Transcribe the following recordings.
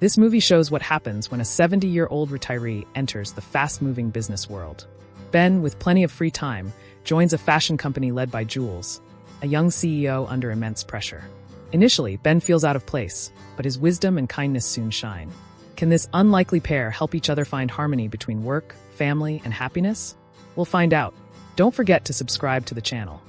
This movie shows what happens when a 70-year-old retiree enters the fast-moving business world. Ben, with plenty of free time, joins a fashion company led by Jules, a young CEO under immense pressure. Initially, Ben feels out of place, but his wisdom and kindness soon shine. Can this unlikely pair help each other find harmony between work, family, and happiness? We'll find out. Don't forget to subscribe to the channel.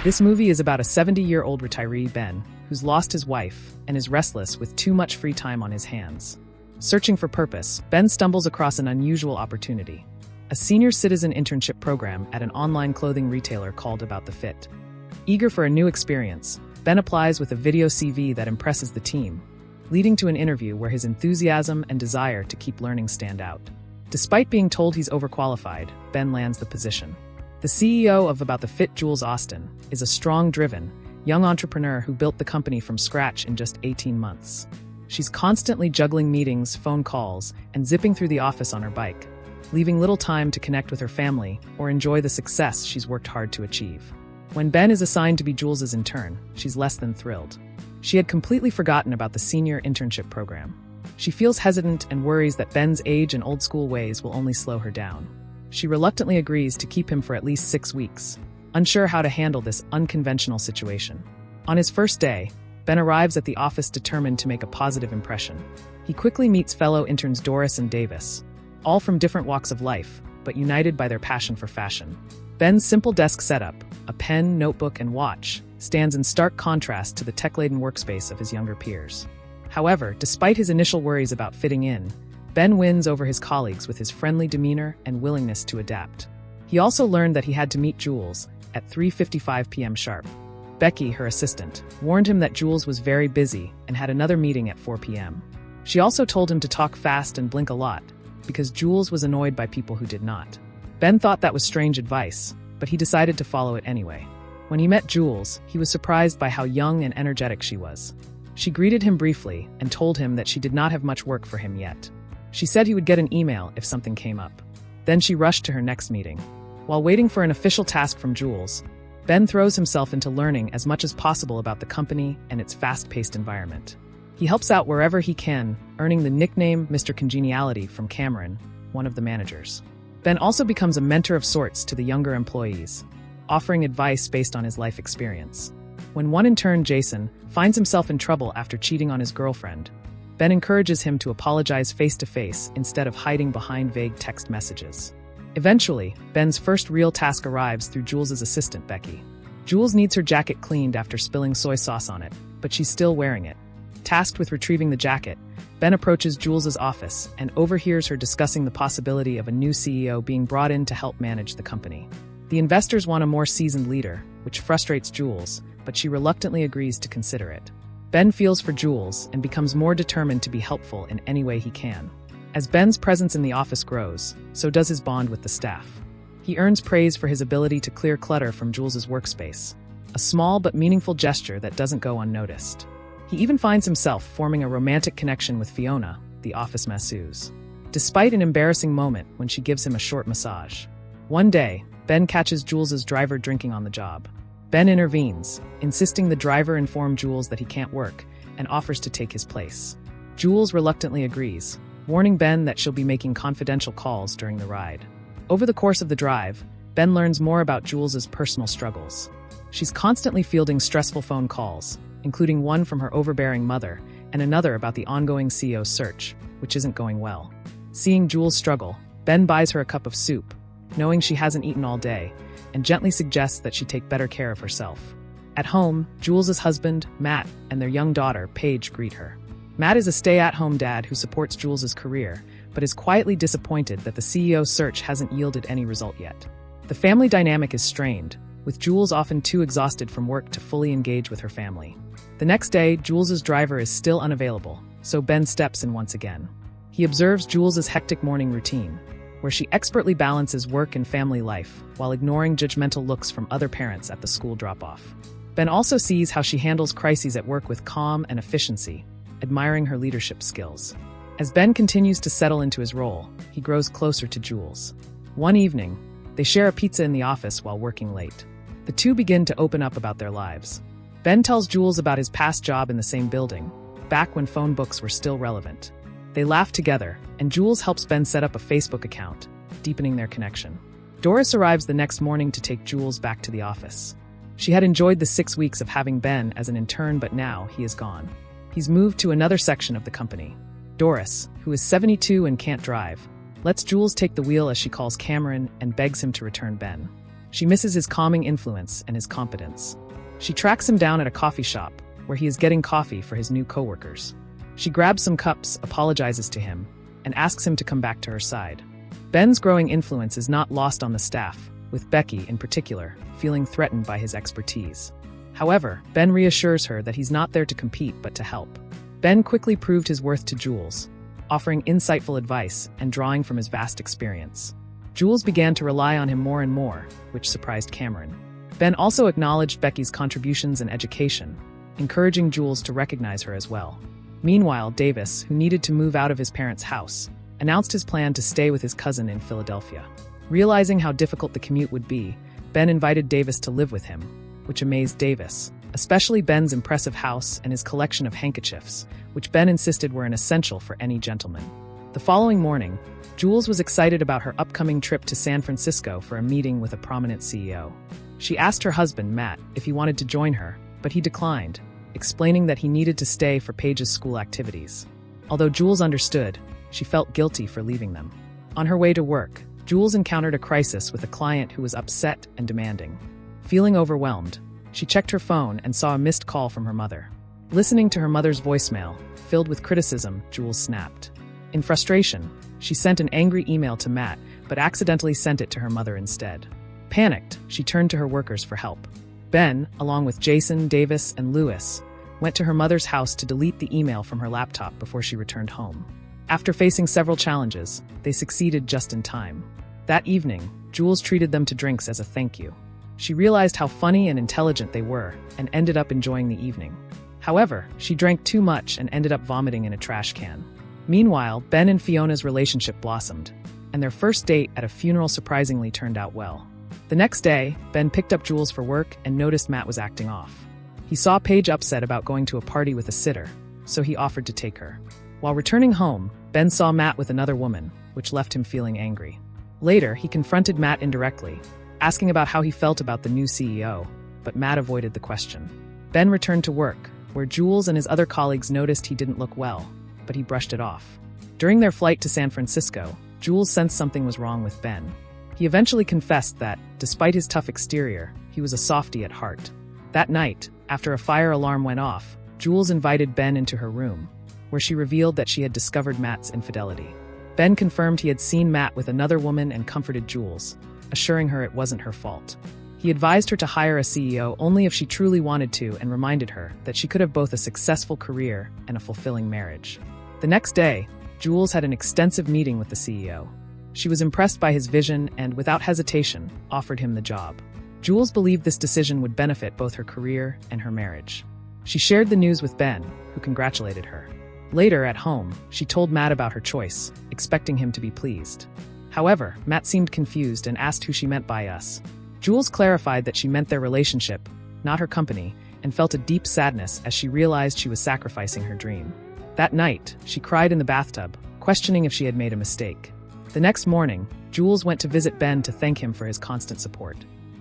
This movie is about a 70-year-old retiree, Ben, who's lost his wife and is restless with too much free time on his hands. Searching for purpose, Ben stumbles across an unusual opportunity: a senior citizen internship program at an online clothing retailer called About the Fit. Eager for a new experience, Ben applies with a video CV that impresses the team, leading to an interview where his enthusiasm and desire to keep learning stand out. Despite being told he's overqualified, Ben lands the position. The CEO of About the Fit, Jules Ostin, is a strong-driven, young entrepreneur who built the company from scratch in just 18 months. She's constantly juggling meetings, phone calls, and zipping through the office on her bike, leaving little time to connect with her family or enjoy the success she's worked hard to achieve. When Ben is assigned to be Jules's intern, she's less than thrilled. She had completely forgotten about the senior internship program. She feels hesitant and worries that Ben's age and old-school ways will only slow her down. She reluctantly agrees to keep him for at least 6 weeks, unsure how to handle this unconventional situation. On his first day, Ben arrives at the office determined to make a positive impression. He quickly meets fellow interns Doris and Davis, all from different walks of life, but united by their passion for fashion. Ben's simple desk setup, a pen, notebook, and watch, stands in stark contrast to the tech-laden workspace of his younger peers. However, despite his initial worries about fitting in, Ben wins over his colleagues with his friendly demeanor and willingness to adapt. He also learned that he had to meet Jules at 3:55 p.m. sharp. Becky, her assistant, warned him that Jules was very busy and had another meeting at 4 p.m. She also told him to talk fast and blink a lot, because Jules was annoyed by people who did not. Ben thought that was strange advice, but he decided to follow it anyway. When he met Jules, he was surprised by how young and energetic she was. She greeted him briefly and told him that she did not have much work for him yet. She said he would get an email if something came up. Then she rushed to her next meeting. While waiting for an official task from Jules, Ben throws himself into learning as much as possible about the company and its fast-paced environment. He helps out wherever he can, earning the nickname Mr. Congeniality from Cameron, one of the managers. Ben also becomes a mentor of sorts to the younger employees, offering advice based on his life experience. When one intern, Jason, finds himself in trouble after cheating on his girlfriend, Ben encourages him to apologize face-to-face instead of hiding behind vague text messages. Eventually, Ben's first real task arrives through Jules's assistant, Becky. Jules needs her jacket cleaned after spilling soy sauce on it, but she's still wearing it. Tasked with retrieving the jacket, Ben approaches Jules's office and overhears her discussing the possibility of a new CEO being brought in to help manage the company. The investors want a more seasoned leader, which frustrates Jules, but she reluctantly agrees to consider it. Ben feels for Jules and becomes more determined to be helpful in any way he can. As Ben's presence in the office grows, so does his bond with the staff. He earns praise for his ability to clear clutter from Jules's workspace, a small but meaningful gesture that doesn't go unnoticed. He even finds himself forming a romantic connection with Fiona, the office masseuse, despite an embarrassing moment when she gives him a short massage. One day, Ben catches Jules's driver drinking on the job. Ben intervenes, insisting the driver inform Jules that he can't work, and offers to take his place. Jules reluctantly agrees, warning Ben that she'll be making confidential calls during the ride. Over the course of the drive, Ben learns more about Jules's personal struggles. She's constantly fielding stressful phone calls, including one from her overbearing mother and another about the ongoing CEO search, which isn't going well. Seeing Jules struggle, Ben buys her a cup of soup, knowing she hasn't eaten all day, and gently suggests that she take better care of herself. At home, Jules's husband, Matt, and their young daughter, Paige, greet her. Matt is a stay-at-home dad who supports Jules's career, but is quietly disappointed that the CEO search hasn't yielded any result yet. The family dynamic is strained, with Jules often too exhausted from work to fully engage with her family. The next day, Jules's driver is still unavailable, so Ben steps in once again. He observes Jules's hectic morning routine, where she expertly balances work and family life while ignoring judgmental looks from other parents at the school drop-off. Ben also sees how she handles crises at work with calm and efficiency, admiring her leadership skills. As Ben continues to settle into his role, he grows closer to Jules. One evening, they share a pizza in the office while working late. The two begin to open up about their lives. Ben tells Jules about his past job in the same building, back when phone books were still relevant. They laugh together, and Jules helps Ben set up a Facebook account, deepening their connection. Doris arrives the next morning to take Jules back to the office. She had enjoyed the 6 weeks of having Ben as an intern, but now he is gone. He's moved to another section of the company. Doris, who is 72 and can't drive, lets Jules take the wheel as she calls Cameron and begs him to return Ben. She misses his calming influence and his competence. She tracks him down at a coffee shop, where he is getting coffee for his new coworkers. She grabs some cups, apologizes to him, and asks him to come back to her side. Ben's growing influence is not lost on the staff, with Becky, in particular, feeling threatened by his expertise. However, Ben reassures her that he's not there to compete but to help. Ben quickly proved his worth to Jules, offering insightful advice and drawing from his vast experience. Jules began to rely on him more and more, which surprised Cameron. Ben also acknowledged Becky's contributions in education, encouraging Jules to recognize her as well. Meanwhile, Davis, who needed to move out of his parents' house, announced his plan to stay with his cousin in Philadelphia. Realizing how difficult the commute would be, Ben invited Davis to live with him, which amazed Davis, especially Ben's impressive house and his collection of handkerchiefs, which Ben insisted were an essential for any gentleman. The following morning, Jules was excited about her upcoming trip to San Francisco for a meeting with a prominent CEO. She asked her husband, Matt, if he wanted to join her, but he declined, explaining that he needed to stay for Paige's school activities. Although Jules understood, she felt guilty for leaving them. On her way to work, Jules encountered a crisis with a client who was upset and demanding. Feeling overwhelmed, she checked her phone and saw a missed call from her mother. Listening to her mother's voicemail, filled with criticism, Jules snapped. In frustration, she sent an angry email to Matt, but accidentally sent it to her mother instead. Panicked, she turned to her workers for help. Ben, along with Jason, Davis, and Lewis, went to her mother's house to delete the email from her laptop before she returned home. After facing several challenges, they succeeded just in time. That evening, Jules treated them to drinks as a thank you. She realized how funny and intelligent they were and ended up enjoying the evening. However, she drank too much and ended up vomiting in a trash can. Meanwhile, Ben and Fiona's relationship blossomed, and their first date at a funeral surprisingly turned out well. The next day, Ben picked up Jules for work and noticed Matt was acting off. He saw Paige upset about going to a party with a sitter, so he offered to take her. While returning home, Ben saw Matt with another woman, which left him feeling angry. Later, he confronted Matt indirectly, asking about how he felt about the new CEO, but Matt avoided the question. Ben returned to work, where Jules and his other colleagues noticed he didn't look well, but he brushed it off. During their flight to San Francisco, Jules sensed something was wrong with Ben. He eventually confessed that, despite his tough exterior, he was a softie at heart. That night, after a fire alarm went off, Jules invited Ben into her room, where she revealed that she had discovered Matt's infidelity. Ben confirmed he had seen Matt with another woman and comforted Jules, assuring her it wasn't her fault. He advised her to hire a CEO only if she truly wanted to and reminded her that she could have both a successful career and a fulfilling marriage. The next day, Jules had an extensive meeting with the CEO. She was impressed by his vision and, without hesitation, offered him the job. Jules believed this decision would benefit both her career and her marriage. She shared the news with Ben, who congratulated her. Later, at home, she told Matt about her choice, expecting him to be pleased. However, Matt seemed confused and asked who she meant by us. Jules clarified that she meant their relationship, not her company, and felt a deep sadness as she realized she was sacrificing her dream. That night, she cried in the bathtub, questioning if she had made a mistake. The next morning, Jules went to visit Ben to thank him for his constant support.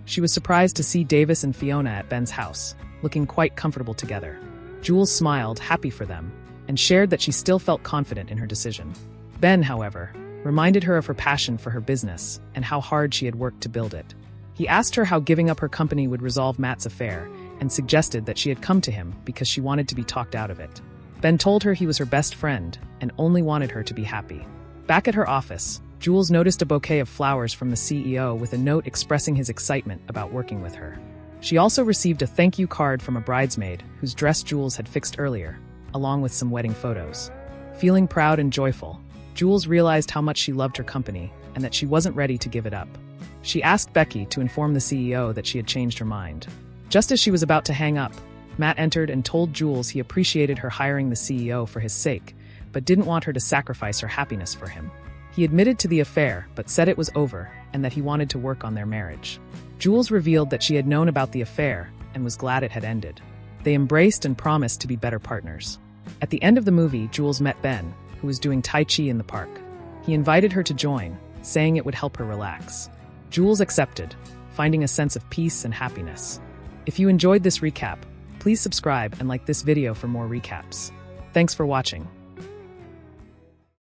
She was surprised to see Davis and Fiona at Ben's house, looking quite comfortable together. Jules smiled, happy for them, and shared that she still felt confident in her decision. Ben, however, reminded her of her passion for her business and how hard she had worked to build it. He asked her how giving up her company would resolve Matt's affair and suggested that she had come to him because she wanted to be talked out of it. Ben told her he was her best friend and only wanted her to be happy. Back at her office, Jules noticed a bouquet of flowers from the CEO with a note expressing his excitement about working with her. She also received a thank you card from a bridesmaid whose dress Jules had fixed earlier, along with some wedding photos. Feeling proud and joyful, Jules realized how much she loved her company and that she wasn't ready to give it up. She asked Becky to inform the CEO that she had changed her mind. Just as she was about to hang up, Matt entered and told Jules he appreciated her hiring the CEO for his sake, but didn't want her to sacrifice her happiness for him. He admitted to the affair, but said it was over and that he wanted to work on their marriage. Jules revealed that she had known about the affair and was glad it had ended. They embraced and promised to be better partners. At the end of the movie, Jules met Ben, who was doing Tai Chi in the park. He invited her to join, saying it would help her relax. Jules accepted, finding a sense of peace and happiness. If you enjoyed this recap, please subscribe and like this video for more recaps. Thanks for watching.